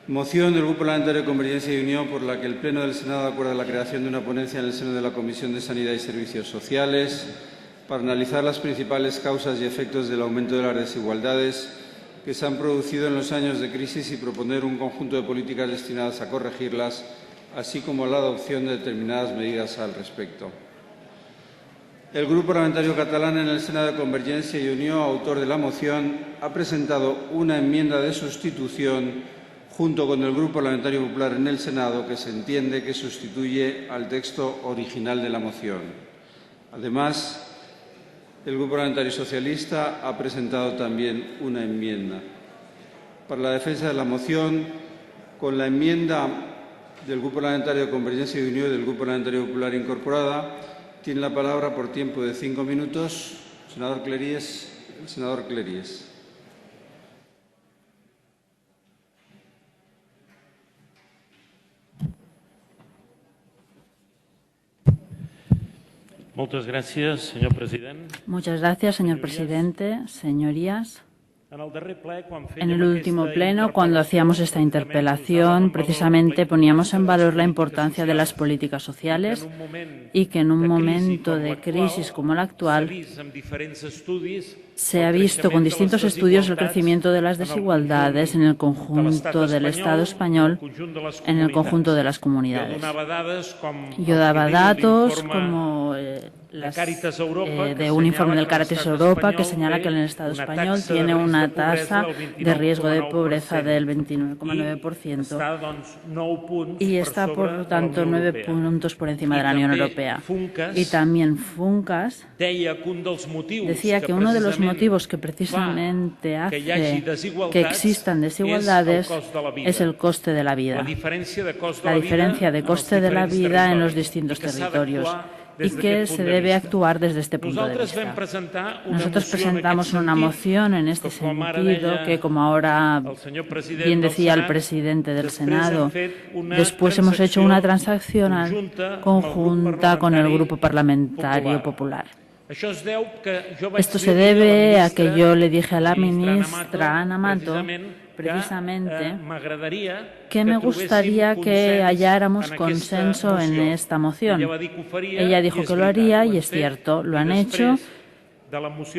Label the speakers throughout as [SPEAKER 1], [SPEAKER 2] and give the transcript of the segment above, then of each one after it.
[SPEAKER 1] Moción del Grupo Parlamentario de Convergencia y Unió por la que el Pleno del Senado acuerda la creación de una ponencia en el seno de la Comisión de Sanidad y Servicios Sociales para analizar las principales causas y efectos del aumento de las desigualdades que se han producido en los años de crisis y proponer un conjunto de políticas destinadas a corregirlas, así como la adopción de determinadas medidas al respecto. El Grupo Parlamentario Catalán en el Senado de Convergencia y Unió, autor de la moción, ha presentado una enmienda de sustitución junto con el Grupo Parlamentario Popular en el Senado, que se entiende que sustituye al texto original de la moción. Además, el Grupo Parlamentario Socialista ha presentado también una enmienda. Para la defensa de la moción, con la enmienda del Grupo Parlamentario de Convergencia y Unió y del Grupo Parlamentario Popular incorporada, tiene la palabra por tiempo de 5 minutos el senador Cleries.
[SPEAKER 2] Muchas gracias, señor presidente.
[SPEAKER 3] Muchas gracias, señor presidente. Señorías, en el último pleno, cuando hacíamos esta interpelación, precisamente poníamos en valor la importancia de las políticas sociales y que en un momento de crisis como el actual se ha visto con distintos estudios el crecimiento de las desigualdades en el conjunto del Estado español, en el conjunto de las comunidades. Yo daba datos como de un informe del Caritas Europa que señala que el Estado español tiene una tasa de riesgo de pobreza del 29,9% y está, por lo tanto, 9 puntos por encima de la Unión Europea. Y también Funcas decía que uno de los motivos que precisamente hace que existan desigualdades es el coste de la vida, la diferencia de coste de la vida en los distintos territorios, y que se debe actuar desde este punto de vista. Nosotros presentamos una moción en este sentido que, como ahora bien decía el presidente del Senado, después hemos hecho una transaccional conjunta con el Grupo Parlamentario Popular. Esto se debe a que yo le dije a la ministra Ana Mato precisamente que me gustaría que halláramos consenso en esta moción. Ella dijo que lo haría y es cierto, lo han hecho.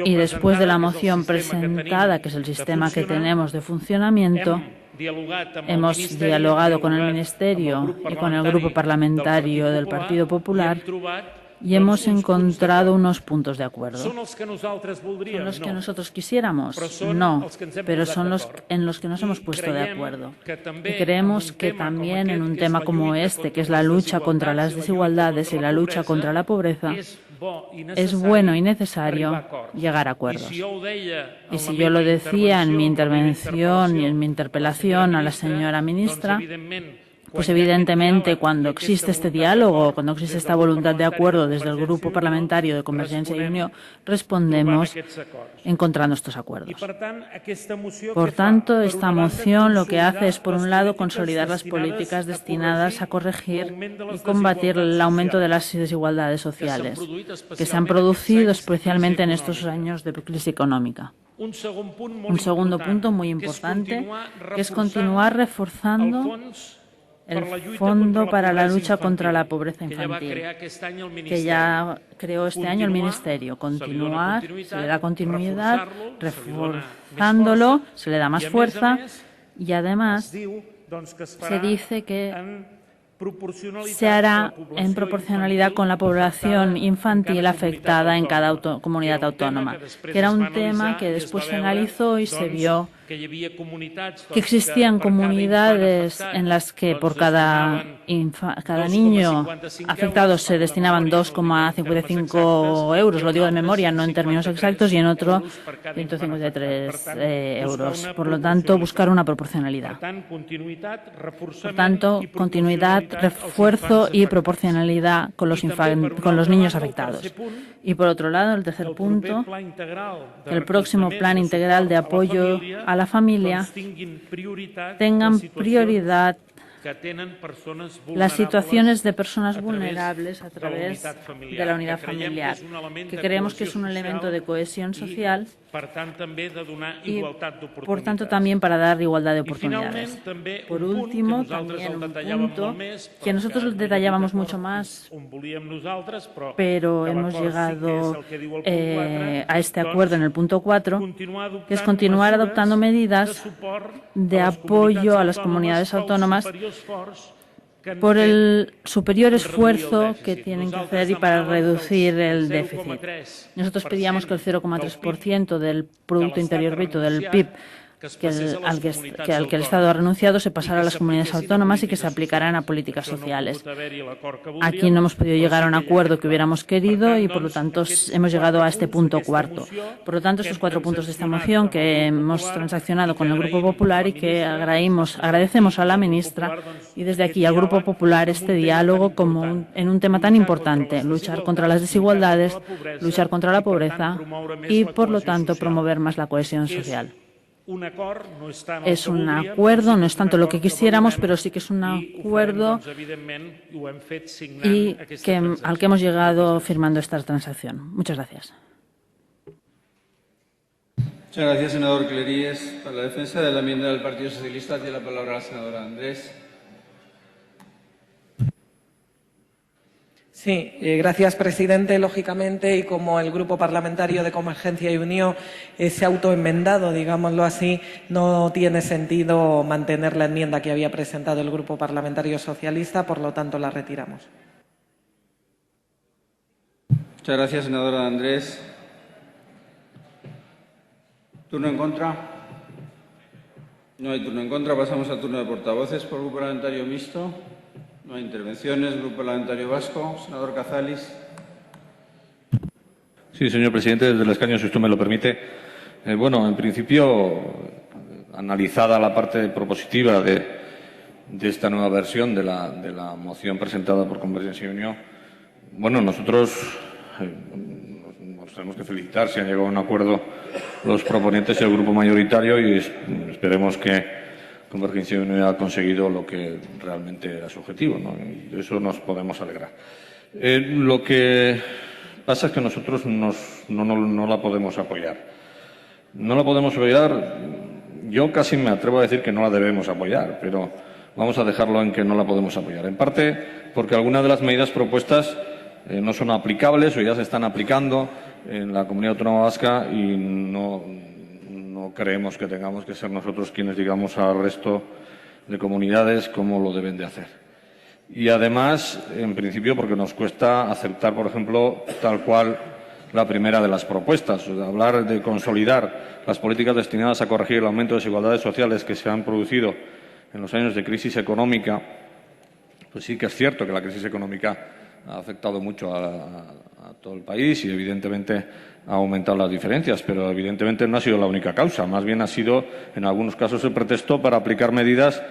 [SPEAKER 3] Y después de la moción presentada, que es el sistema que tenemos de funcionamiento, hemos dialogado con el Ministerio y con el Grupo Parlamentario del Partido Popular y hemos encontrado unos puntos de acuerdo. ¿Son los que nosotros quisiéramos? No, pero son los en los que nos hemos puesto de acuerdo. Y creemos que también en un tema como este, que es la lucha contra las desigualdades y la lucha contra la pobreza, es bueno y necesario llegar a acuerdos. Y si yo lo decía en mi intervención y en mi interpelación a la señora ministra, pues evidentemente cuando existe este diálogo, cuando existe esta voluntad de acuerdo desde el Grupo Parlamentario de Convergencia y Unió, respondemos encontrando estos acuerdos. Por tanto, esta moción lo que hace es, por un lado, consolidar las políticas destinadas a corregir y combatir el aumento de las desigualdades sociales que se han producido especialmente en estos años de crisis económica. Un segundo punto muy importante, que es continuar reforzando el Fondo para la lucha contra la pobreza infantil, que ya creó este año el Ministerio. Continuar, se le da continuidad, reforzándolo, se le da más fuerza y además se dice que se hará en proporcionalidad con la población infantil afectada en cada comunidad autónoma, que era un tema que después se analizó y se vio que existían comunidades en las que por cada niño afectado se destinaban 2,55 euros, lo digo de memoria, no en términos exactos, y en otro 153 euros. Por lo tanto, buscar una proporcionalidad. Por tanto, continuidad, refuerzo y proporcionalidad con los niños afectados. Y por otro lado, el tercer punto, que el próximo plan integral de apoyo a la familia tengan prioridad las situaciones de personas vulnerables a través de la unidad familiar, que creemos que es un elemento de cohesión social y, por tanto, también para dar igualdad de oportunidades. Por último, también un punto que nosotros detallábamos mucho más, pero hemos llegado a este acuerdo en el punto 4, que es continuar adoptando medidas de apoyo a las comunidades autónomas por el superior esfuerzo que tienen que hacer y para reducir el déficit. Nosotros pedíamos que el 0,3% del Producto Interior Bruto, del PIB, al que el Estado ha renunciado, se pasara a las comunidades autónomas y que se aplicaran a políticas sociales. Aquí no hemos podido llegar a un acuerdo que hubiéramos querido y, por lo tanto, hemos llegado a este punto 4. Por lo tanto, estos 4 puntos de esta moción que hemos transaccionado con el Grupo Popular y que agradecemos a la ministra y desde aquí al Grupo Popular este diálogo en un tema tan importante, luchar contra las desigualdades, luchar contra la pobreza y, por lo tanto, promover más la cohesión social. Es un acuerdo, no es tanto lo que quisiéramos, pero sí que es un acuerdo al que hemos llegado firmando esta transacción. Muchas gracias.
[SPEAKER 1] Muchas gracias, senador Cleries. Para la defensa de la enmienda del Partido Socialista tiene la palabra la senadora Andrés.
[SPEAKER 4] Sí, gracias, presidente. Lógicamente, y como el Grupo Parlamentario de Convergencia y Unión se ha autoenmendado, digámoslo así, no tiene sentido mantener la enmienda que había presentado el Grupo Parlamentario Socialista, por lo tanto, la retiramos.
[SPEAKER 1] Muchas gracias, senadora Andrés. ¿Turno en contra? No hay turno en contra. Pasamos al turno de portavoces por Grupo Parlamentario Mixto. No hay intervenciones. Grupo Parlamentario Vasco. Senador Cazalis.
[SPEAKER 5] Sí, señor presidente, desde el escaño, si usted me lo permite. Bueno, en principio, analizada la parte propositiva de esta nueva versión de la moción presentada por Convergencia y Unión, bueno, nosotros nos tenemos que felicitar si han llegado a un acuerdo los proponentes y el grupo mayoritario y esperemos que Convergencia y Unión ha conseguido lo que realmente era su objetivo, ¿no? Y de eso nos podemos alegrar. Lo que pasa es que nosotros no la podemos apoyar. No la podemos apoyar, yo casi me atrevo a decir que no la debemos apoyar, pero vamos a dejarlo en que no la podemos apoyar. En parte porque algunas de las medidas propuestas no son aplicables o ya se están aplicando en la Comunidad Autónoma Vasca y no creemos que tengamos que ser nosotros quienes digamos al resto de comunidades cómo lo deben de hacer. Y además, en principio, porque nos cuesta aceptar, por ejemplo, tal cual la primera de las propuestas, hablar de consolidar las políticas destinadas a corregir el aumento de desigualdades sociales que se han producido en los años de crisis económica. Pues sí que es cierto que la crisis económica ha afectado mucho a todo el país y, evidentemente, ha aumentado las diferencias, pero evidentemente no ha sido la única causa. Más bien ha sido, en algunos casos, el pretexto para aplicar medidas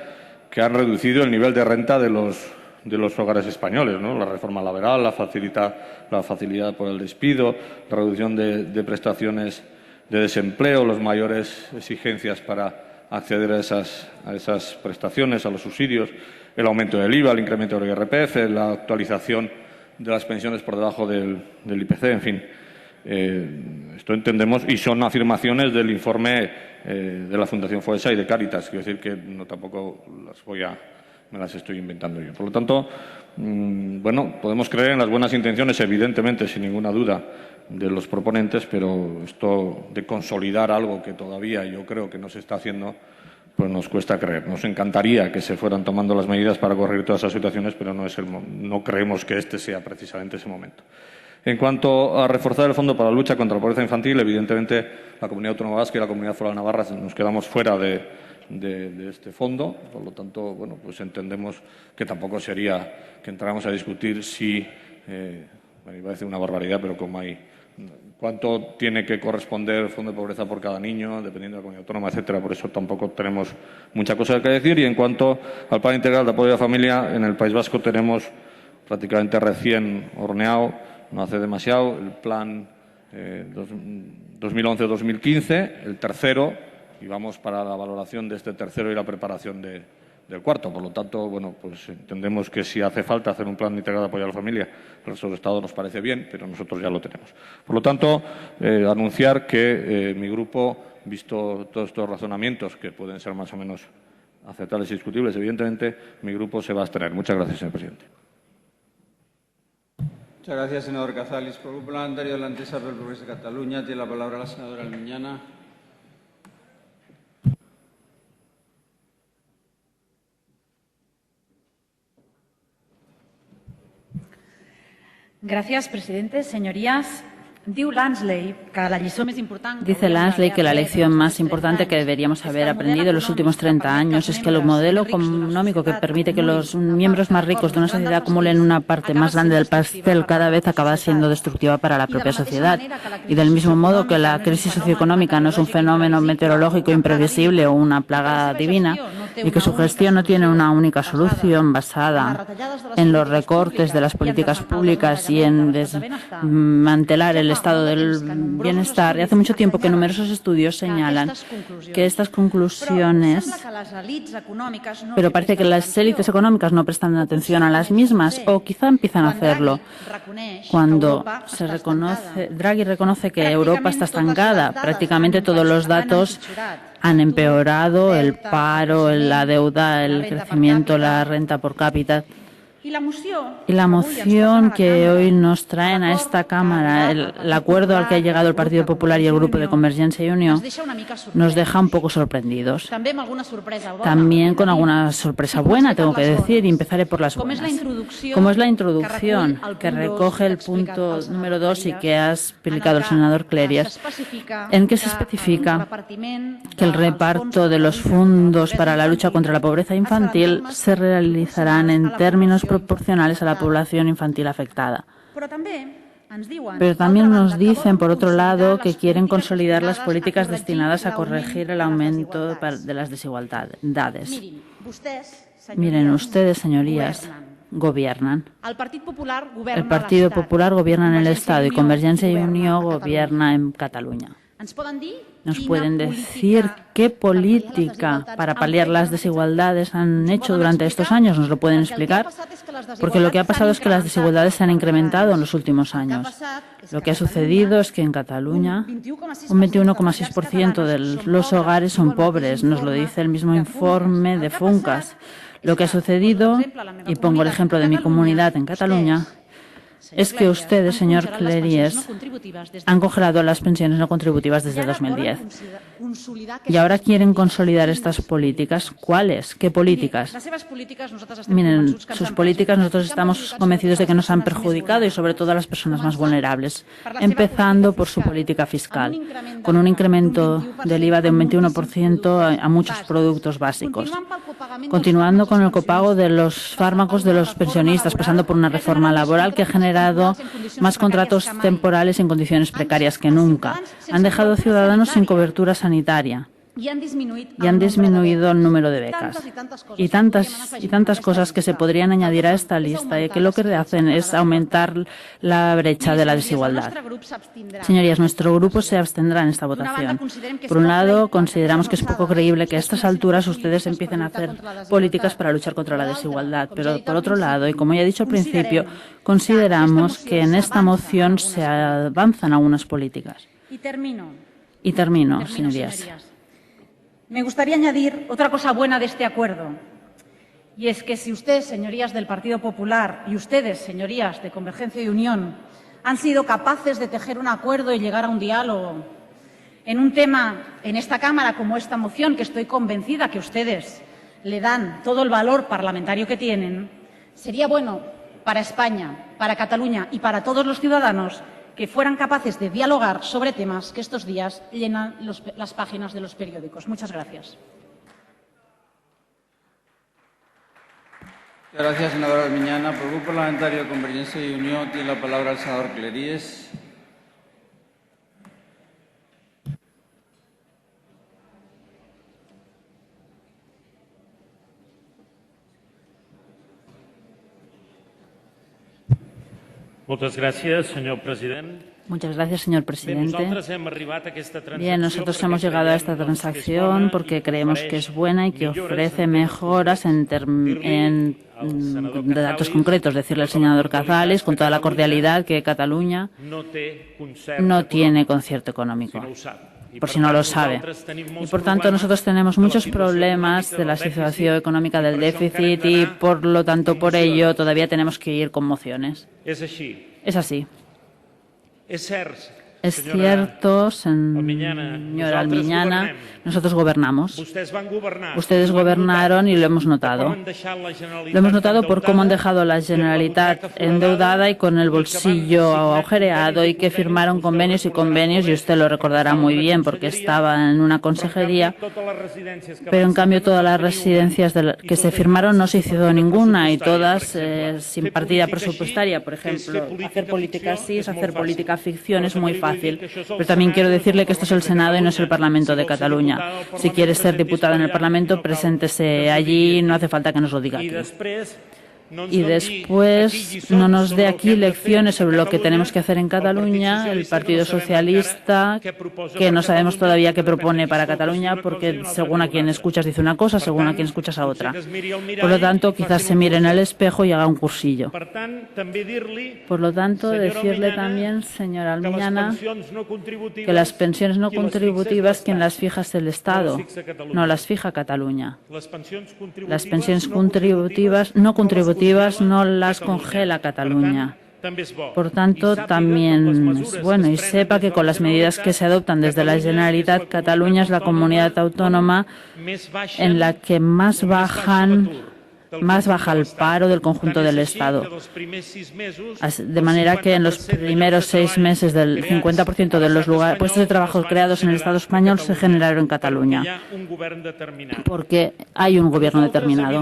[SPEAKER 5] que han reducido el nivel de renta de los hogares españoles, ¿no? La reforma laboral, la facilidad por el despido, la reducción de prestaciones de desempleo, las mayores exigencias para acceder a esas prestaciones, a los subsidios, el aumento del IVA, el incremento del IRPF, la actualización de las pensiones por debajo del IPC, en fin. Esto entendemos y son afirmaciones del informe de la Fundación Foessa y de Cáritas. Quiero decir que no tampoco me las estoy inventando yo. Por lo tanto, bueno, podemos creer en las buenas intenciones, evidentemente, sin ninguna duda, de los proponentes, pero esto de consolidar algo que todavía yo creo que no se está haciendo, pues nos cuesta creer. Nos encantaría que se fueran tomando las medidas para corregir todas esas situaciones, pero no creemos que este sea precisamente ese momento. En cuanto a reforzar el Fondo para la lucha contra la pobreza infantil, evidentemente la Comunidad Autónoma Vasca y la Comunidad Foral Navarra nos quedamos fuera de este fondo. Por lo tanto, bueno, pues entendemos que tampoco sería que entráramos a discutir si, bueno, iba a decir una barbaridad, pero como hay cuánto tiene que corresponder el Fondo de Pobreza por cada niño, dependiendo de la comunidad autónoma, etcétera. Por eso tampoco tenemos mucha cosa que decir. Y en cuanto al Plan Integral de Apoyo a la Familia, en el País Vasco tenemos prácticamente recién horneado, no hace demasiado, el plan 2011-2015, el tercero, y vamos para la valoración de este tercero y la preparación de del cuarto. Por lo tanto, bueno, pues entendemos que si hace falta hacer un plan integrado de apoyo a la familia, el resto del Estado nos parece bien, pero nosotros ya lo tenemos. Por lo tanto, anunciar que mi grupo, visto todos estos razonamientos que pueden ser más o menos aceptables y discutibles, evidentemente, mi grupo se va a abstener. Muchas gracias, señor presidente.
[SPEAKER 1] Muchas gracias, senador Cazalis. Por el Grupo Parlamentario de la Entesa per el Progrés de Cataluña tiene la palabra la senadora Almiñana.
[SPEAKER 6] Gracias, presidente. Señorías, diu Lansley que la lliçó més important...
[SPEAKER 3] Dice Lansley que la lección más importante que deberíamos haber aprendido en los últimos 30 años es que el modelo económico que permite que los miembros más ricos de una sociedad acumulen una parte más grande del pastel cada vez acaba siendo destructiva para la propia sociedad. Y del mismo modo que la crisis socioeconómica no es un fenómeno meteorológico imprevisible o una plaga divina, y que su gestión no tiene una única solución basada en los recortes de las políticas públicas y en desmantelar el estado del bienestar. Y hace mucho tiempo que numerosos estudios señalan que estas conclusiones, pero parece que las élites económicas no prestan atención a las mismas, o quizá empiezan a hacerlo cuando Draghi reconoce que Europa está estancada. Prácticamente todos los datos han empeorado: el paro, la deuda, el crecimiento, la renta por cápita. Y la moción que hoy nos traen a esta Cámara, el acuerdo al que ha llegado el Partido Popular y el Grupo de Convergencia y Unió, nos deja un poco sorprendidos. También con alguna sorpresa buena, tengo que decir, y empezaré por las buenas. Como es la introducción que recoge el punto número 2 y que ha explicado el senador Cleries, en que se especifica que el reparto de los fondos para la lucha contra la pobreza infantil se realizarán en términos proporcionales a la población infantil afectada. Pero también nos dicen, por otro lado, que quieren consolidar las políticas destinadas a corregir el aumento de las desigualdades. Miren, ustedes, señorías, gobiernan. El Partido Popular gobierna en el Estado y Convergencia y Unió gobierna en Cataluña. ¿Nos pueden decir qué política para paliar las desigualdades han hecho durante estos años? ¿Nos lo pueden explicar? Porque lo que ha pasado es que las desigualdades se han incrementado en los últimos años. Lo que ha sucedido es que en Cataluña un 21,6% de los hogares son pobres. Nos lo dice el mismo informe de Funcas. Lo que ha sucedido, y pongo el ejemplo de mi comunidad en Cataluña, es que ustedes, señor Cleries, han congelado las pensiones no contributivas desde 2010. Y ahora quieren consolidar estas políticas. ¿Cuáles? ¿Qué políticas? Miren, sus políticas nosotros estamos convencidos de que nos han perjudicado y sobre todo a las personas más vulnerables, empezando por su política fiscal, con un incremento del IVA de un 21% a muchos productos básicos, continuando con el copago de los fármacos de los pensionistas, pasando por una reforma laboral que ha generado más contratos temporales en condiciones precarias que nunca. Han dejado ciudadanos sin cobertura sanitaria y han disminuido el número de becas. Y tantas cosas que se podrían añadir a esta lista y que lo que hacen es aumentar la brecha de la desigualdad. Señorías, nuestro grupo se abstendrá en esta votación. Por un lado, consideramos que es poco creíble que a estas alturas ustedes empiecen a hacer políticas para luchar contra la desigualdad. Pero por otro lado, y como ya he dicho al principio, consideramos que en esta moción se avanzan algunas políticas. Y termino, señorías.
[SPEAKER 6] Me gustaría añadir otra cosa buena de este acuerdo, y es que si ustedes, señorías del Partido Popular, y ustedes, señorías de Convergencia y Unión, han sido capaces de tejer un acuerdo y llegar a un diálogo en un tema en esta Cámara como esta moción, que estoy convencida que ustedes le dan todo el valor parlamentario que tienen, sería bueno para España, para Cataluña y para todos los ciudadanos que fueran capaces de dialogar sobre temas que estos días llenan las páginas de los periódicos. Muchas gracias.
[SPEAKER 1] Gracias, senadora Almiñana. Por el Grupo Parlamentario de Convergencia y Unión tiene la palabra el senador Cleries.
[SPEAKER 2] Moltes gràcies, senyor president.
[SPEAKER 3] Muchas gracias, señor presidente. Bien, nosotros hemos llegado a esta transacción porque creemos que es buena y que ofrece mejoras en datos concretos. Decirle al senador Cazales, con toda la cordialidad, que Cataluña no tiene concierto económico, por si no lo sabe. Y, por tanto, nosotros tenemos muchos problemas de la situación económica del déficit y, por lo tanto, por ello, todavía tenemos que ir con mociones. Es así. Es cierto, señora Almiñana, nosotros gobernamos. Ustedes gobernaron y lo hemos notado. Lo hemos notado por cómo han dejado la Generalitat endeudada y con el bolsillo agujereado, y que firmaron convenios y convenios, y usted lo recordará muy bien porque estaba en una consejería, pero en cambio todas las residencias que se firmaron no se hizo ninguna, y todas sin partida presupuestaria. Por ejemplo, hacer política así es hacer política ficción, es muy fácil. Pero también quiero decirle que esto es el Senado y no es el Parlamento de Cataluña. Si quiere ser diputado en el Parlamento, preséntese allí, no hace falta que nos lo diga aquí. Y después no nos dé aquí lecciones sobre lo que tenemos que hacer en Cataluña el Partido Socialista, que no sabemos todavía qué propone para Cataluña, porque según a quien escuchas dice una cosa, según a quien escuchas a otra. Por lo tanto, quizás se mire en el espejo y haga un cursillo. Por lo tanto, decirle también, señora Almiñana, que las pensiones no contributivas, quien las fija es el Estado, no las fija Cataluña. Las pensiones contributivas, no contributivas, no las congela Cataluña. Por tanto, también es bueno, y sepa que con las medidas que se adoptan desde la Generalitat, Cataluña es la comunidad autónoma en la que más baja el paro del conjunto del Estado. De manera que en los primeros 6 meses del 50% de los puestos de trabajo creados en el Estado español se generaron en Cataluña, porque hay un gobierno determinado.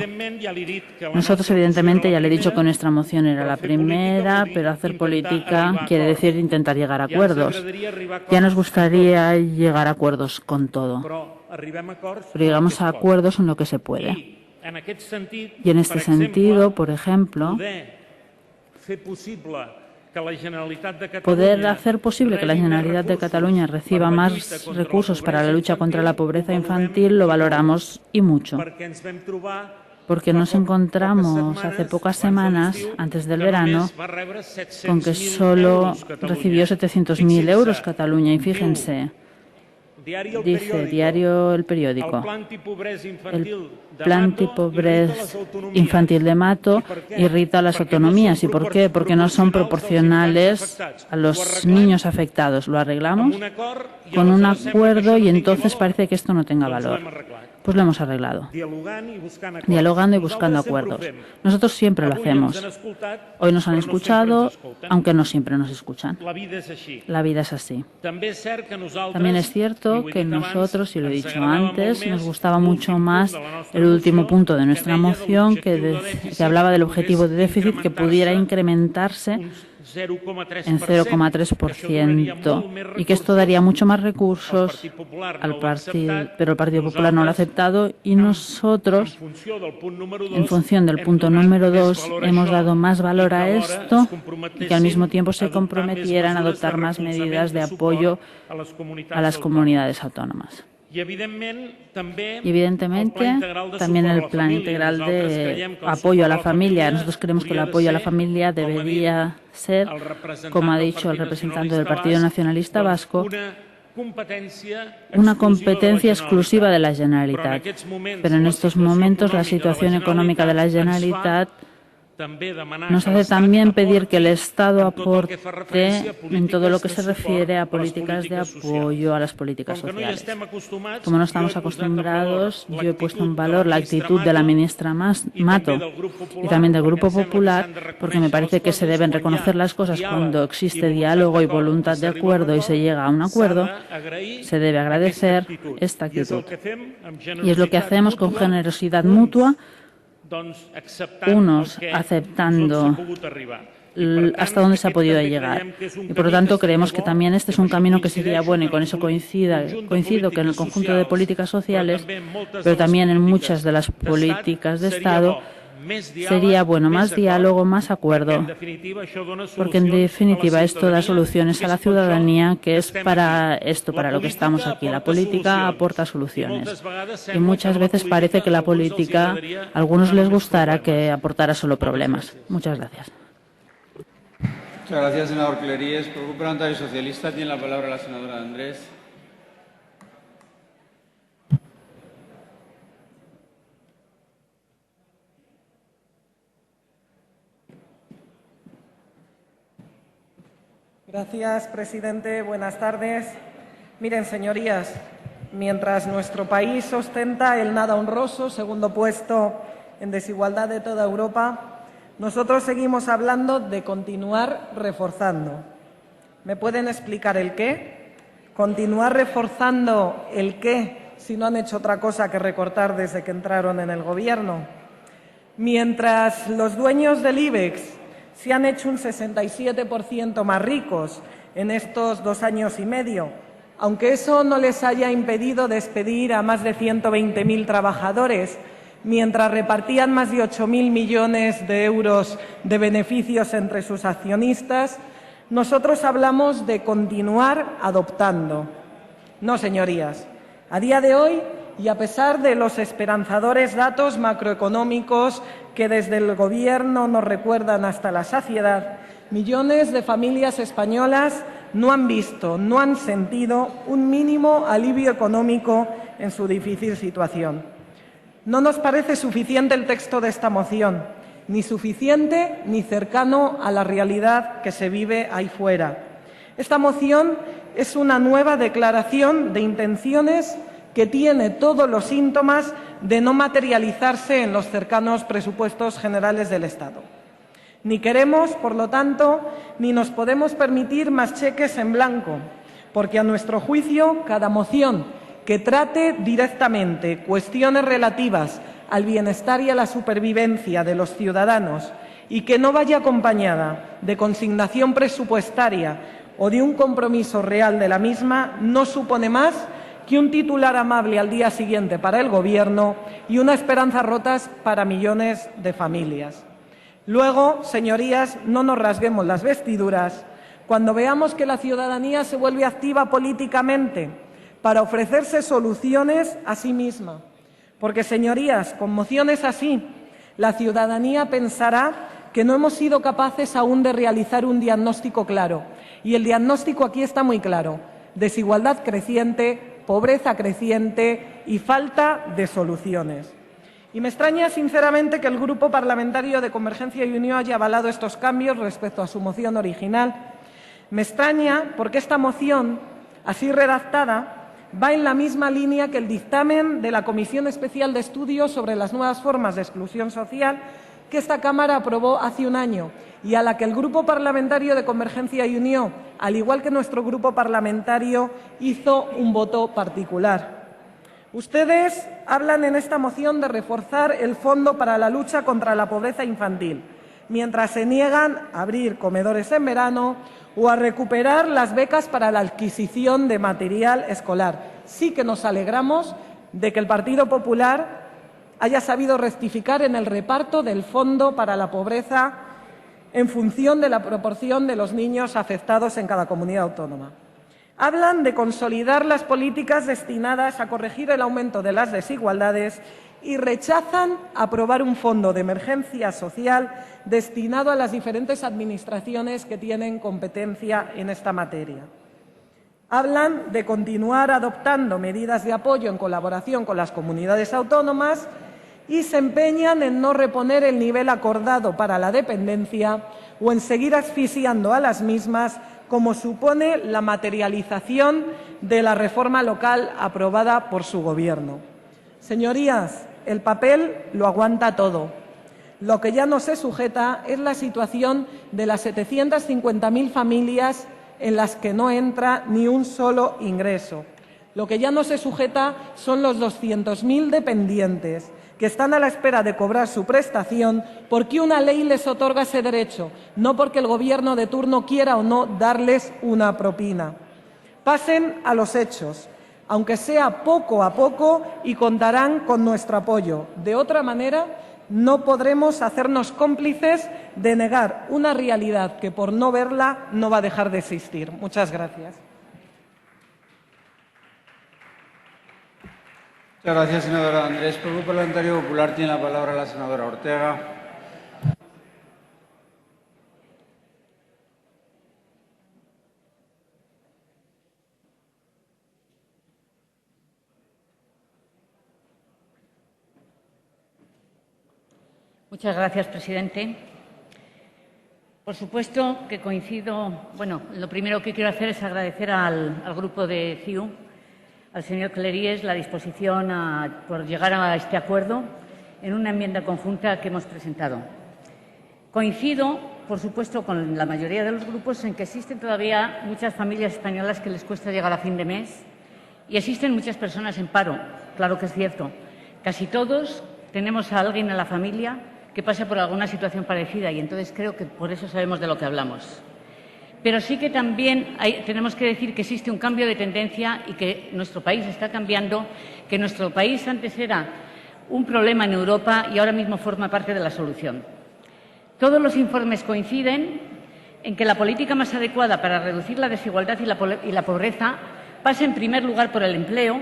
[SPEAKER 3] Nosotros, evidentemente, ya le he dicho que nuestra moción era la primera, pero hacer política quiere decir intentar llegar a acuerdos. Ya nos gustaría llegar a acuerdos con todo, pero llegamos a acuerdos en lo que se puede. Y en este sentido, por ejemplo, poder hacer posible que la Generalitat de Cataluña reciba más recursos para la lucha contra la pobreza infantil lo valoramos y mucho. Porque nos encontramos hace pocas semanas, antes del verano, con que solo recibió 700.000 euros Cataluña. Y fíjense, dice diario El Periódico, el plan antipobreza infantil de Mato irrita a las autonomías. ¿Y por qué? Porque no son proporcionales a los niños afectados. ¿Lo arreglamos? Con un acuerdo, y entonces parece que esto no tenga valor. Pues lo hemos arreglado, dialogando y buscando acuerdos. Nosotros siempre lo hacemos. Hoy nos han escuchado, aunque no siempre nos escuchan. La vida es así. También es cierto que nosotros, y lo he dicho antes, nos gustaba mucho más el último punto de nuestra moción, que hablaba del objetivo de déficit, que pudiera incrementarse en 0,3%, y que esto daría mucho más recursos al partido, pero el Partido Popular no lo ha aceptado, y nosotros, en función del punto número 2, hemos dado más valor a esto, y que al mismo tiempo se comprometieran a adoptar más medidas de apoyo a las comunidades autónomas. Y evidentemente también el plan integral de apoyo a la familia. Nosotros creemos que el apoyo a la familia debería ser, como ha dicho el representante del Partido Nacionalista Vasco, una competencia exclusiva de la Generalitat. Pero en estos momentos la situación económica de la Generalitat nos hace también pedir que el Estado aporte en todo lo que se refiere a políticas de apoyo a las políticas sociales. Como no estamos acostumbrados, yo he puesto en valor la actitud de la ministra Mato y también del Grupo Popular, porque me parece que se deben reconocer las cosas cuando existe diálogo y voluntad de acuerdo y se llega a un acuerdo. Se debe agradecer esta actitud. Y es lo que hacemos con generosidad mutua, unos aceptando hasta dónde se ha podido llegar. Y por lo tanto creemos que también este es un camino que sería bueno, y con eso coincido que en el conjunto de políticas sociales, pero también en muchas de las políticas de Estado, Sería bueno más diálogo, más acuerdo, porque en definitiva esto da soluciones a la ciudadanía, que es para esto, para lo que estamos aquí. La política aporta soluciones y muchas veces parece que la política a algunos les gustará que aportara solo problemas. Muchas gracias.
[SPEAKER 1] Muchas gracias, senador Cleries. Por el Grupo Parlamentario Socialista tiene la palabra la senadora Andrés.
[SPEAKER 4] Gracias, presidente. Buenas tardes. Miren, señorías, mientras nuestro país ostenta el nada honroso segundo puesto en desigualdad de toda Europa, nosotros seguimos hablando de continuar reforzando. ¿Me pueden explicar el qué? ¿Continuar reforzando el qué si no han hecho otra cosa que recortar desde que entraron en el Gobierno? Mientras los dueños del IBEX se han hecho un 67% más ricos en estos 2 años y medio, aunque eso no les haya impedido despedir a más de 120.000 trabajadores, mientras repartían más de 8.000 millones de euros de beneficios entre sus accionistas, nosotros hablamos de continuar adoptando. No, señorías. A día de hoy, y a pesar de los esperanzadores datos macroeconómicos que desde el Gobierno nos recuerdan hasta la saciedad, millones de familias españolas no han visto, no han sentido un mínimo alivio económico en su difícil situación. No nos parece suficiente el texto de esta moción, ni suficiente ni cercano a la realidad que se vive ahí fuera. Esta moción es una nueva declaración de intenciones que tiene todos los síntomas de no materializarse en los cercanos presupuestos generales del Estado. Ni queremos, por lo tanto, ni nos podemos permitir más cheques en blanco, porque a nuestro juicio cada moción que trate directamente cuestiones relativas al bienestar y a la supervivencia de los ciudadanos y que no vaya acompañada de consignación presupuestaria o de un compromiso real de la misma no supone más que un titular amable al día siguiente para el Gobierno y una esperanza rotas para millones de familias. Luego, señorías, no nos rasguemos las vestiduras cuando veamos que la ciudadanía se vuelve activa políticamente para ofrecerse soluciones a sí misma. Porque, señorías, con mociones así, la ciudadanía pensará que no hemos sido capaces aún de realizar un diagnóstico claro. Y el diagnóstico aquí está muy claro: desigualdad creciente, pobreza creciente y falta de soluciones. Y me extraña sinceramente que el Grupo Parlamentario de Convergencia y Unió haya avalado estos cambios respecto a su moción original. Me extraña porque esta moción, así redactada, va en la misma línea que el dictamen de la Comisión Especial de Estudios sobre las nuevas formas de exclusión social que esta Cámara aprobó hace un año y a la que el Grupo Parlamentario de Convergencia y Unió, al igual que nuestro Grupo Parlamentario, hizo un voto particular. Ustedes hablan en esta moción de reforzar el Fondo para la lucha contra la pobreza infantil, mientras se niegan a abrir comedores en verano o a recuperar las becas para la adquisición de material escolar. Sí que nos alegramos de que el Partido Popular haya sabido rectificar en el reparto del Fondo para la Pobreza en función de la proporción de los niños afectados en cada comunidad autónoma. Hablan de consolidar las políticas destinadas a corregir el aumento de las desigualdades y rechazan aprobar un fondo de emergencia social destinado a las diferentes administraciones que tienen competencia en esta materia. Hablan de continuar adoptando medidas de apoyo en colaboración con las comunidades autónomas y se empeñan en no reponer el nivel acordado para la dependencia o en seguir asfixiando a las mismas, como supone la materialización de la reforma local aprobada por su Gobierno. Señorías, el papel lo aguanta todo. Lo que ya no se sujeta es la situación de las 750.000 familias en las que no entra ni un solo ingreso. Lo que ya no se sujeta son los 200.000 dependientes que están a la espera de cobrar su prestación porque una ley les otorga ese derecho, no porque el Gobierno de turno quiera o no darles una propina. Pasen a los hechos, aunque sea poco a poco, y contarán con nuestro apoyo. De otra manera, No podremos hacernos cómplices de negar una realidad que por no verla no va a dejar de existir. Muchas gracias.
[SPEAKER 1] Muchas gracias, senadora Andrés. Por el Grupo Parlamentario Popular tiene la palabra la senadora Ortega.
[SPEAKER 7] Muchas gracias, presidente. Por supuesto que coincido. Bueno, lo primero que quiero hacer es agradecer al grupo de CiU, al señor Cleries, la disposición por llegar a este acuerdo en una enmienda conjunta que hemos presentado. Coincido, por supuesto, con la mayoría de los grupos en que existen todavía muchas familias españolas que les cuesta llegar a fin de mes y existen muchas personas en paro. Claro que es cierto. Casi todos tenemos a alguien en la familia que pasa por alguna situación parecida y entonces creo que por eso sabemos de lo que hablamos. Pero sí que también tenemos que decir que existe un cambio de tendencia y que nuestro país está cambiando, que nuestro país antes era un problema en Europa y ahora mismo forma parte de la solución. Todos los informes coinciden en que la política más adecuada para reducir la desigualdad y la pobreza pasa en primer lugar por el empleo,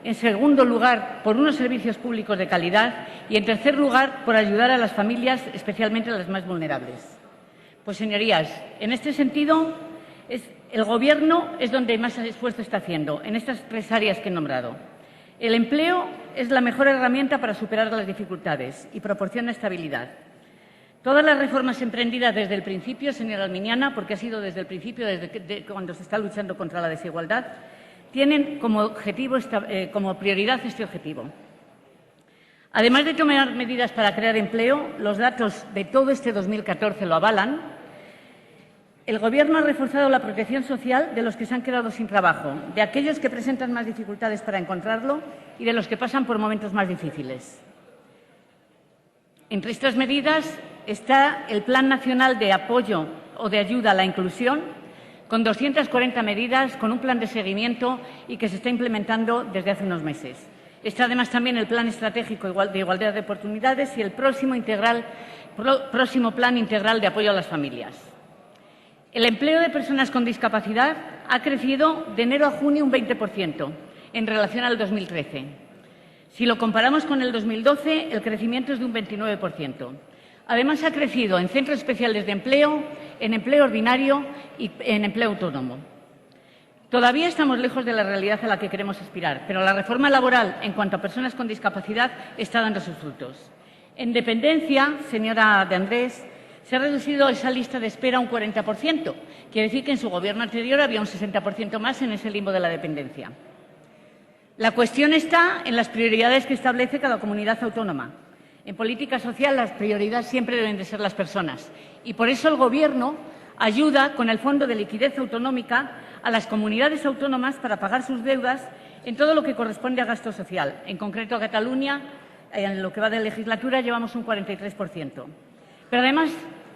[SPEAKER 7] en segundo lugar por unos servicios públicos de calidad y en tercer lugar por ayudar a las familias, especialmente a las más vulnerables. Pues, señorías, en este sentido, el Gobierno es donde más esfuerzo está haciendo, en estas tres áreas que he nombrado. El empleo es la mejor herramienta para superar las dificultades y proporciona estabilidad. Todas las reformas emprendidas desde el principio, señora Alminiana, porque ha sido desde el principio, desde cuando se está luchando contra la desigualdad, tienen como prioridad este objetivo. Además de tomar medidas para crear empleo, los datos de todo este 2014 lo avalan. El Gobierno ha reforzado la protección social de los que se han quedado sin trabajo, de aquellos que presentan más dificultades para encontrarlo y de los que pasan por momentos más difíciles. Entre estas medidas está el Plan Nacional de Apoyo o de Ayuda a la Inclusión, con 240 medidas, con un plan de seguimiento y que se está implementando desde hace unos meses. Está además también el Plan Estratégico de Igualdad de Oportunidades y el próximo Plan Integral de Apoyo a las Familias. El empleo de personas con discapacidad ha crecido de enero a junio un 20% en relación al 2013. Si lo comparamos con el 2012, el crecimiento es de un 29%. Además, ha crecido en centros especiales de empleo, en empleo ordinario y en empleo autónomo. Todavía estamos lejos de la realidad a la que queremos aspirar, pero la reforma laboral en cuanto a personas con discapacidad está dando sus frutos. En dependencia, señora de Andrés, se ha reducido esa lista de espera un 40%. Quiere decir que en su Gobierno anterior había un 60% más en ese limbo de la dependencia. La cuestión está en las prioridades que establece cada comunidad autónoma. En política social las prioridades siempre deben de ser las personas y por eso el Gobierno ayuda con el Fondo de Liquidez Autonómica a las comunidades autónomas para pagar sus deudas en todo lo que corresponde a gasto social. En concreto, a Cataluña, en lo que va de legislatura, llevamos un 43%. Pero además,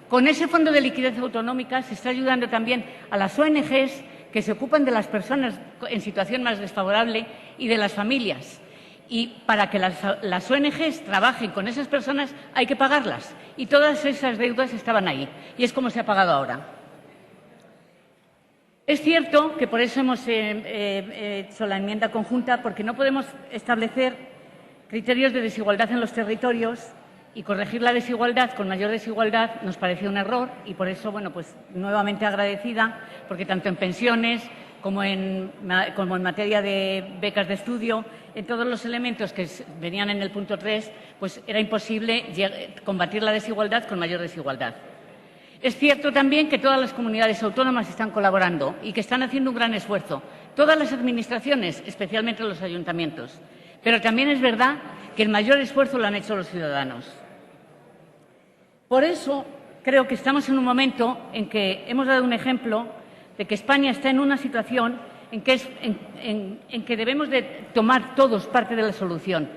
[SPEAKER 7] con ese Fondo de Liquidez Autonómica se está ayudando también a las ONGs que se ocupan de las personas en situación más desfavorable y de las familias. Y para que las ONGs trabajen con esas personas hay que pagarlas. Y todas esas deudas estaban ahí. Y es como se ha pagado ahora. Es cierto que por eso hemos hecho la enmienda conjunta, porque no podemos establecer criterios de desigualdad en los territorios y corregir la desigualdad con mayor desigualdad nos parecía un error y por eso, bueno, pues nuevamente agradecida, porque tanto en pensiones como en materia de becas de estudio, en todos los elementos que venían en el punto 3, pues era imposible combatir la desigualdad con mayor desigualdad. Es cierto también que todas las comunidades autónomas están colaborando y que están haciendo un gran esfuerzo. Todas las administraciones, especialmente los ayuntamientos. Pero también es verdad que el mayor esfuerzo lo han hecho los ciudadanos. Por eso creo que estamos en un momento en que hemos dado un ejemplo de que España está en una situación en que debemos de tomar todos parte de la solución.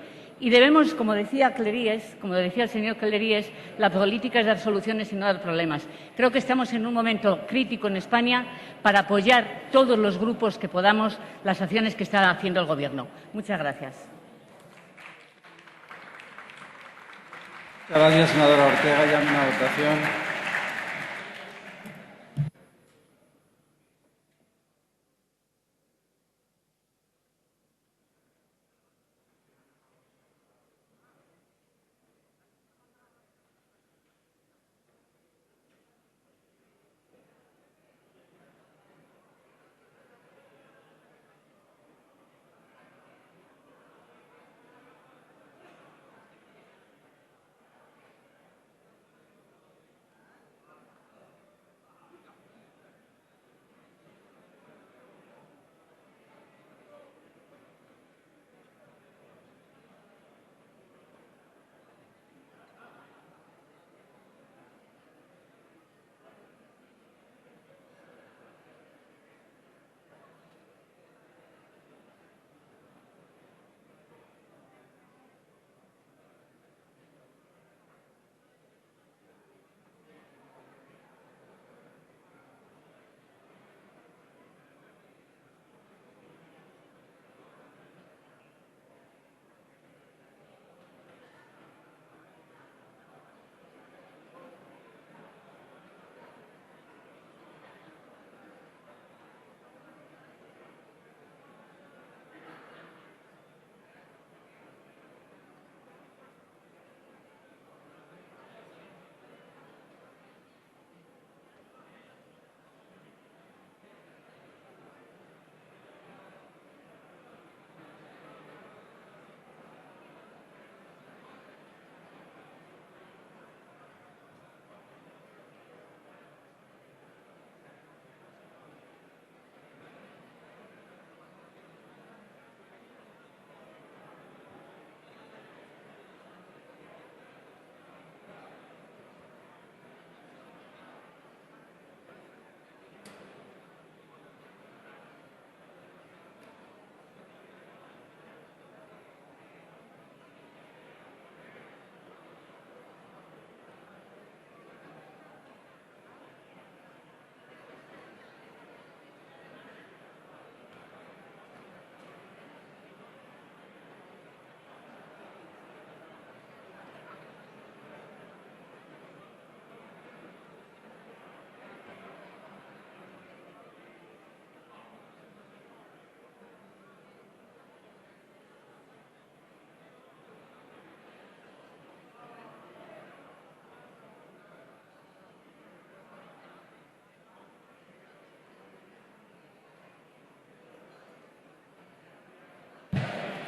[SPEAKER 7] Y debemos, como decía el señor Cleries, la política es dar soluciones y no dar problemas. Creo que estamos en un momento crítico en España para apoyar todos los grupos que podamos las acciones que está haciendo el Gobierno. Muchas gracias.
[SPEAKER 1] Muchas gracias, senadora Ortega. Llame a votación.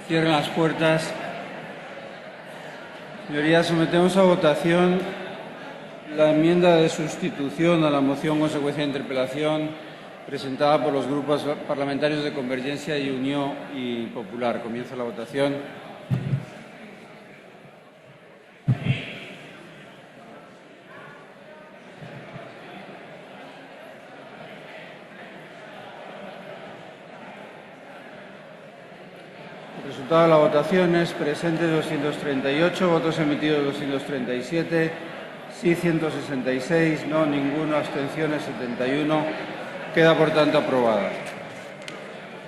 [SPEAKER 1] Cierren las puertas. Señorías, sometemos a votación la enmienda de sustitución a la moción consecuencia de interpelación presentada por los grupos parlamentarios de Convergencia y Unión y Popular. Comienza la votación. El resultado de la votación es presentes 238, votos emitidos 237, sí 166, no ninguno, abstenciones 71. Queda, por tanto, aprobada.